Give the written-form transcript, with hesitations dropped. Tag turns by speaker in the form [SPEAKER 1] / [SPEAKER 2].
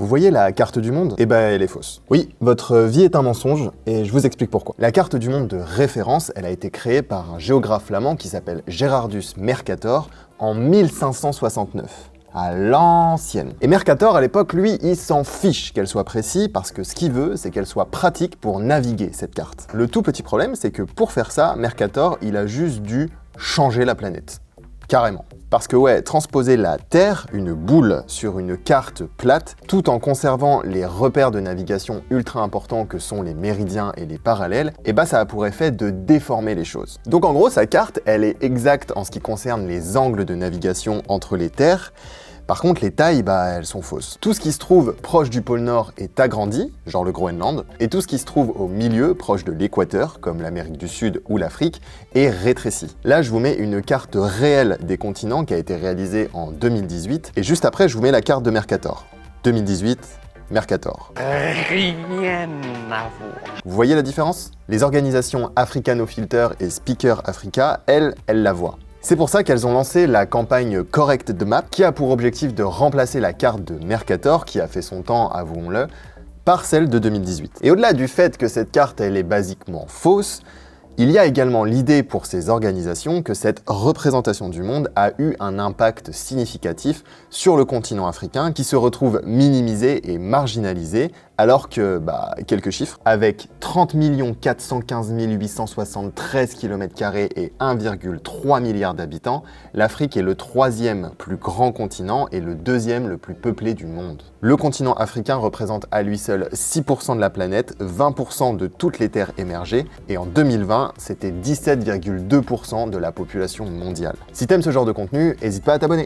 [SPEAKER 1] Vous voyez la carte du monde? Eh ben, elle est fausse. Oui, votre vie est un mensonge, et je vous explique pourquoi. La carte du monde de référence, elle a été créée par un géographe flamand qui s'appelle Gerardus Mercator en 1569. À l'ancienne. Et Mercator, à l'époque, lui, il s'en fiche qu'elle soit précise parce que ce qu'il veut, c'est qu'elle soit pratique pour naviguer, cette carte. Le tout petit problème, c'est que pour faire ça, Mercator, il a juste dû changer la planète. Carrément. Parce que ouais, transposer la Terre, une boule, sur une carte plate, tout en conservant les repères de navigation ultra importants que sont les méridiens et les parallèles, et bah ça a pour effet de déformer les choses. Donc en gros, sa carte, elle est exacte en ce qui concerne les angles de navigation entre les terres. Par contre, les tailles, bah, elles sont fausses. Tout ce qui se trouve proche du pôle Nord est agrandi, genre le Groenland, et tout ce qui se trouve au milieu, proche de l'équateur, comme l'Amérique du Sud ou l'Afrique, est rétréci. Là, je vous mets une carte réelle des continents qui a été réalisée en 2018, et juste après, je vous mets la carte de Mercator. 2018, Mercator.
[SPEAKER 2] Rien à voir.
[SPEAKER 1] Vous voyez la différence? Les organisations Africa No Filter et Speaker Africa, elles la voient. C'est pour ça qu'elles ont lancé la campagne Correct the Map, qui a pour objectif de remplacer la carte de Mercator, qui a fait son temps, avouons-le, par celle de 2018. Et au-delà du fait que cette carte, elle est basiquement fausse, il y a également l'idée pour ces organisations que cette représentation du monde a eu un impact significatif sur le continent africain qui se retrouve minimisé et marginalisé, alors que, quelques chiffres, avec 30 415 873 km² et 1,3 milliard d'habitants, l'Afrique est le troisième plus grand continent et le deuxième le plus peuplé du monde. Le continent africain représente à lui seul 6% de la planète, 20% de toutes les terres émergées, et en 2020, c'était 17,2% de la population mondiale. Si t'aimes ce genre de contenu, n'hésite pas à t'abonner.